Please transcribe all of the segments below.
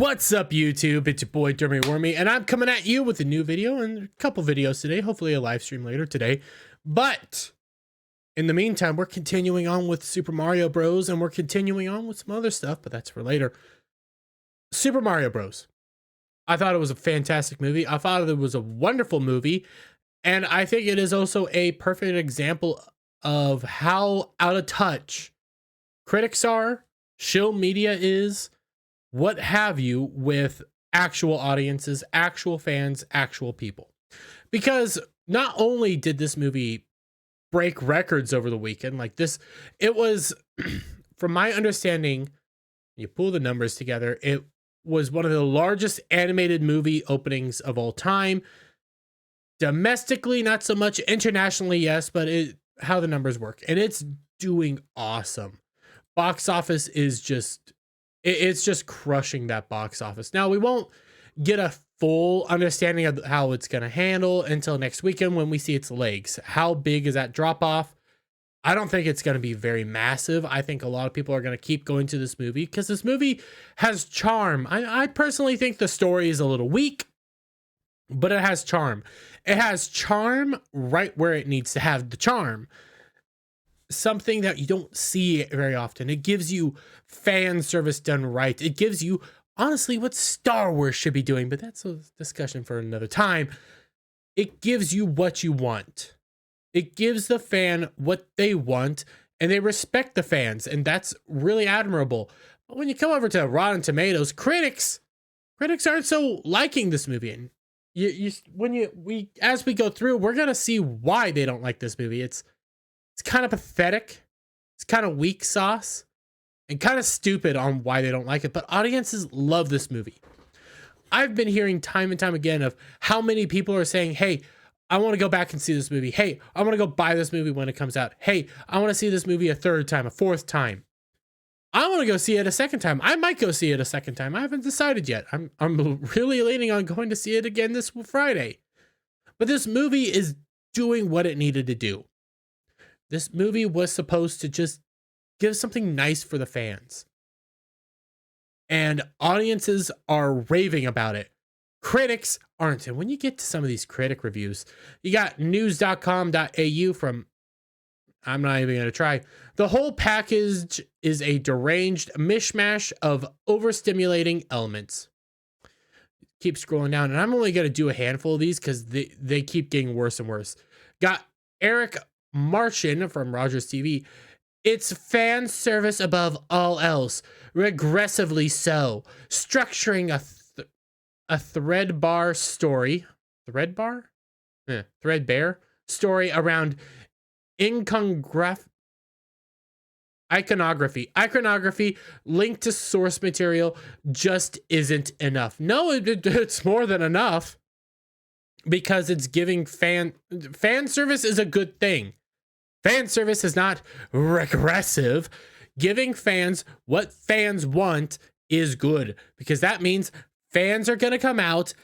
What's up, YouTube? It's your boy Dermy Wormy, and I'm coming at you with a new video and a couple videos today. Hopefully a live stream later today. But in the meantime, we're continuing on with Super Mario Bros. And we're continuing on with some other stuff, but that's for later. Super Mario Bros. I thought it was a fantastic movie. I thought it was a wonderful movie. And I think it is also a perfect example of how out of touch critics are, shill media is, what have you, with actual audiences, actual fans, actual people. Because not only did this movie break records over the weekend, like this, it was, from my understanding, you pull the numbers together, it was one of the largest animated movie openings of all time. Domestically, not so much. Internationally, yes, but how the numbers work. And it's doing awesome. Box office is just... it's just crushing that box office. Now, we won't get a full understanding of how it's going to handle until next weekend when we see its legs. How big is that drop off? I don't think it's going to be very massive. I think a lot of people are going to keep going to this movie because this movie has charm. I personally think the story is a little weak, but it has charm. It has charm right where it needs to have the charm. Something that you don't see very often. It gives you fan service done right. It gives you, honestly, what Star Wars should be doing, but that's a discussion for another time. It gives you what you want. It gives the fan what they want, and they respect the fans, and that's really admirable. But when you come over to Rotten Tomatoes, critics aren't so liking this movie. And as we go through, we're gonna see why they don't like this movie. It's kind of pathetic. It's kind of weak sauce and kind of stupid on why they don't like it. But audiences love this movie. I've been hearing time and time again of how many people are saying, hey, I want to go back and see this movie. Hey, I want to go buy this movie when it comes out. Hey, I want to see this movie a third time, a fourth time. I want to go see it a second time. I might go see it a second time. I haven't decided yet. I'm really leaning on going to see it again this Friday. But this movie is doing what it needed to do. This movie was supposed to just give something nice for the fans. And audiences are raving about it. Critics aren't. And when you get to some of these critic reviews, you got news.com.au from, I'm not even going to try. The whole package is a deranged mishmash of overstimulating elements. Keep scrolling down, and I'm only going to do a handful of these because they keep getting worse and worse. Got Eric Martian from Rogers TV. It's fan service above all else, regressively so. Structuring a threadbare story around iconography linked to source material just isn't enough. No, it's more than enough, because it's giving fan service is a good thing. Fan service is not regressive. Giving fans what fans want is good, because that means fans are going to come out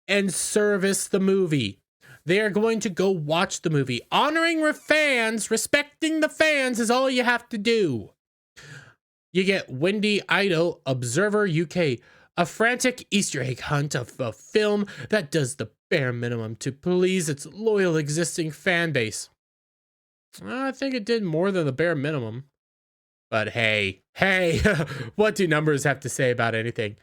and service the movie. They are going to go watch the movie. Honoring fans, respecting the fans is all you have to do. You get Wendy Ido, Observer UK, a frantic Easter egg hunt of a film that does the bare minimum to please its loyal existing fan base. I think it did more than the bare minimum. But hey, what do numbers have to say about anything?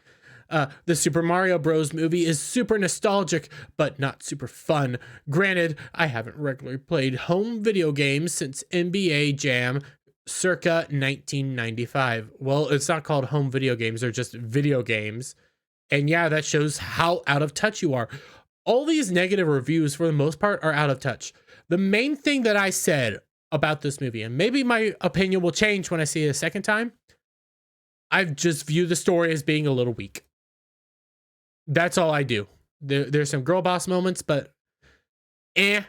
The Super Mario Bros. Movie is super nostalgic, but not super fun. Granted, I haven't regularly played home video games since NBA Jam circa 1995. Well, it's not called home video games, they're just video games. And yeah, that shows how out of touch you are. All these negative reviews, for the most part, are out of touch. The main thing that I said about this movie, and maybe my opinion will change when I see it a second time, I've just viewed the story as being a little weak. That's all I do. There's some girl boss moments, but I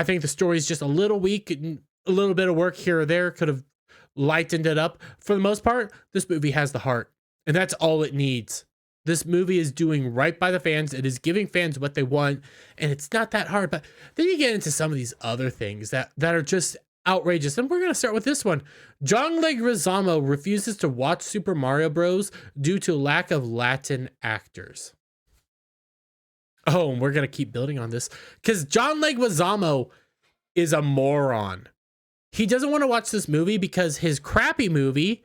think the story is just a little weak. A little bit of work here or there could have lightened it up. For the most part, this movie has the heart, and that's all it needs. This movie is doing right by the fans. It is giving fans what they want, and it's not that hard. But then you get into some of these other things that are just outrageous. And we're going to start with this one. John Leguizamo refuses to watch Super Mario Bros. Due to lack of Latin actors. Oh, and we're going to keep building on this because John Leguizamo is a moron. He doesn't want to watch this movie because his crappy movie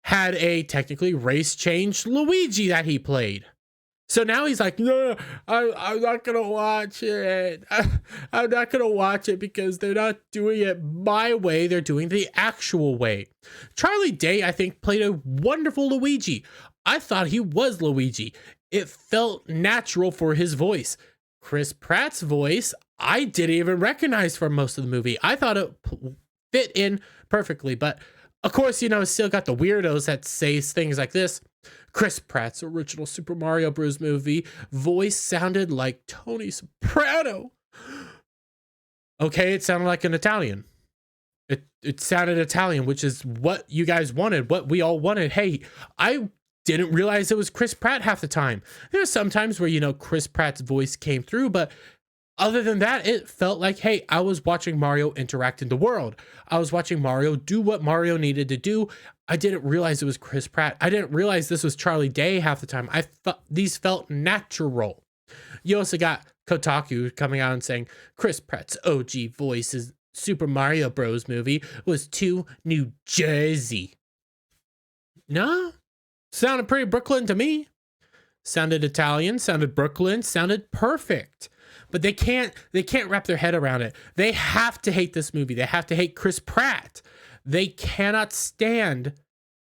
had a technically race-changed Luigi that he played. So now he's like, no, I'm not going to watch it. I'm not going to watch it because they're not doing it my way. They're doing the actual way. Charlie Day, I think, played a wonderful Luigi. I thought he was Luigi. It felt natural for his voice. Chris Pratt's voice, I didn't even recognize for most of the movie. I thought it fit in perfectly. But of course, you know, it's still got the weirdos that say things like this. Chris Pratt's original Super Mario Bros. Movie voice sounded like Tony Soprano. Okay, it sounded like an Italian. It sounded Italian, which is what you guys wanted, what we all wanted. Hey, I didn't realize it was Chris Pratt half the time. There's some times where, you know, Chris Pratt's voice came through, but other than that, it felt like, hey, I was watching Mario interact in the world. I was watching Mario do what Mario needed to do. I didn't realize it was Chris Pratt. I didn't realize this was Charlie Day half the time. I thought these felt natural. You also got Kotaku coming out and saying Chris Pratt's OG voice is Super Mario Bros. Movie was too New Jersey. No, sounded pretty Brooklyn to me. Sounded Italian, sounded Brooklyn, sounded perfect. But they can't wrap their head around it. They have to hate this movie. They have to hate Chris Pratt. They cannot stand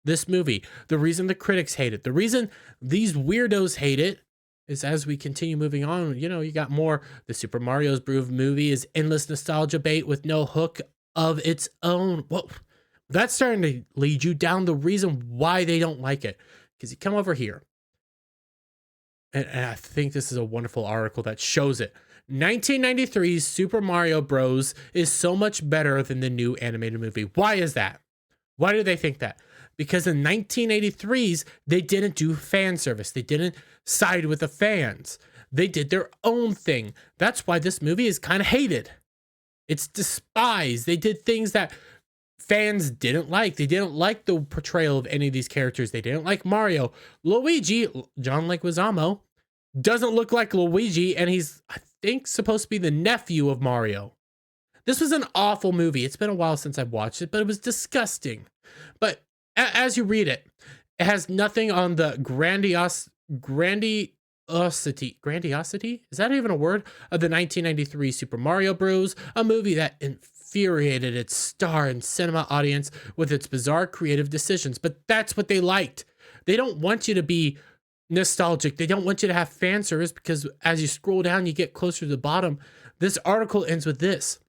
this movie. The reason the critics hate it, the reason these weirdos hate it is as we continue moving on, you know, you got more. The Super Mario Bros. Movie is endless nostalgia bait with no hook of its own. Well, that's starting to lead you down the reason why they don't like it. Because you come over here, and I think this is a wonderful article that shows it. 1993's Super Mario Bros. Is so much better than the new animated movie. Why is that? Why do they think that? Because in 1983's, they didn't do fan service. They didn't side with the fans. They did their own thing. That's why this movie is kind of hated. It's despised. They did things that fans didn't like. They didn't like the portrayal of any of these characters. They didn't like Mario. Luigi, John Leguizamo, doesn't look like Luigi, and he's, I think, supposed to be the nephew of Mario. This was an awful movie. It's been a while since I've watched it, but it was disgusting. But as you read it, it has nothing on the grandiosity, is that even a word? Of the 1993 Super Mario Bros., a movie that infuriated its star and cinema audience with its bizarre creative decisions. But that's what they liked. They don't want you to be nostalgic. They don't want you to have fan service, because as you scroll down, you get closer to the bottom. This article ends with this.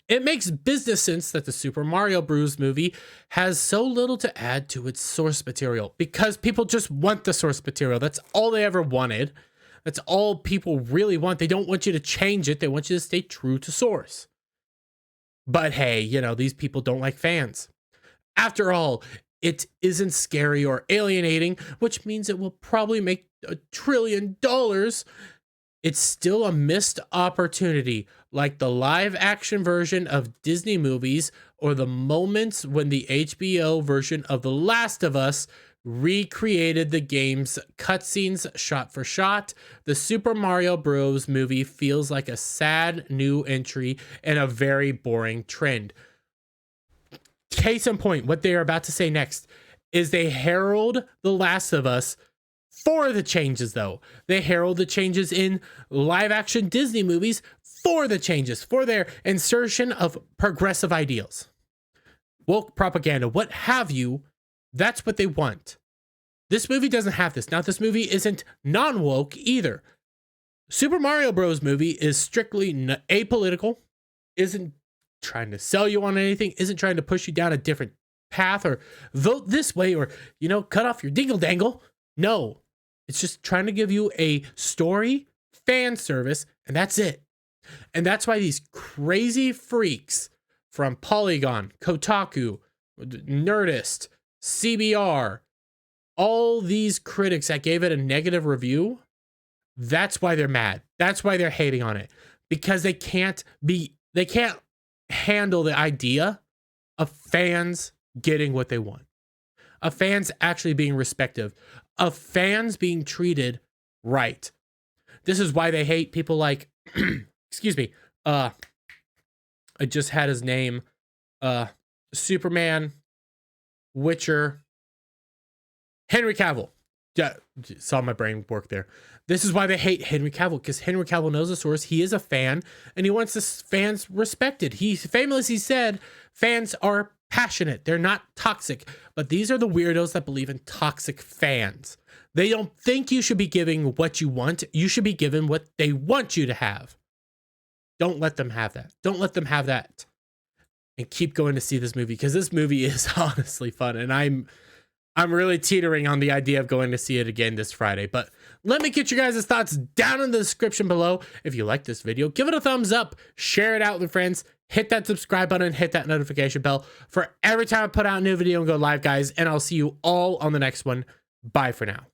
It makes business sense that the Super Mario Bros. Movie has so little to add to its source material, because people just want the source material. That's all they ever wanted. That's all people really want. They don't want you to change it. They want you to stay true to source. But hey, you know, these people don't like fans. After all, it isn't scary or alienating, which means it will probably make $1 trillion. It's still a missed opportunity, like the live action version of Disney movies or the moments when the HBO version of The Last of Us recreated the game's cutscenes shot for shot. The Super Mario Bros. Movie feels like a sad new entry and a very boring trend. Case in point, what they are about to say next is they herald The Last of Us for the changes, though. They herald the changes in live action Disney movies for the changes, for their insertion of progressive ideals. Woke propaganda, what have you, that's what they want. This movie doesn't have this. Now, this movie isn't non-woke either. Super Mario Bros. Movie is strictly apolitical, isn't trying to sell you on anything, isn't trying to push you down a different path or vote this way or, you know, cut off your dingle dangle. No, it's just trying to give you a story, fan service, and that's it. And that's why these crazy freaks from Polygon, Kotaku, Nerdist, CBR, all these critics that gave it a negative review, that's why they're mad. That's why they're hating on it. Because they can't handle the idea of fans getting what they want, of fans actually being respected, of fans being treated right. This is why they hate people like, excuse me, I just had his name, Superman, Witcher, Henry Cavill. Yeah, saw my brain work there. This is why they hate Henry Cavill, because Henry Cavill knows the source. He is a fan, and he wants his fans respected. He famously said, fans are passionate. They're not toxic. But these are the weirdos that believe in toxic fans. They don't think you should be giving what you want. You should be given what they want you to have. Don't let them have that. Don't let them have that. And keep going to see this movie, because this movie is honestly fun. And I'm really teetering on the idea of going to see it again this Friday. But let me get your guys' thoughts down in the description below. If you like this video, give it a thumbs up, share it out with friends, hit that subscribe button, hit that notification bell for every time I put out a new video and go live, guys. And I'll see you all on the next one. Bye for now.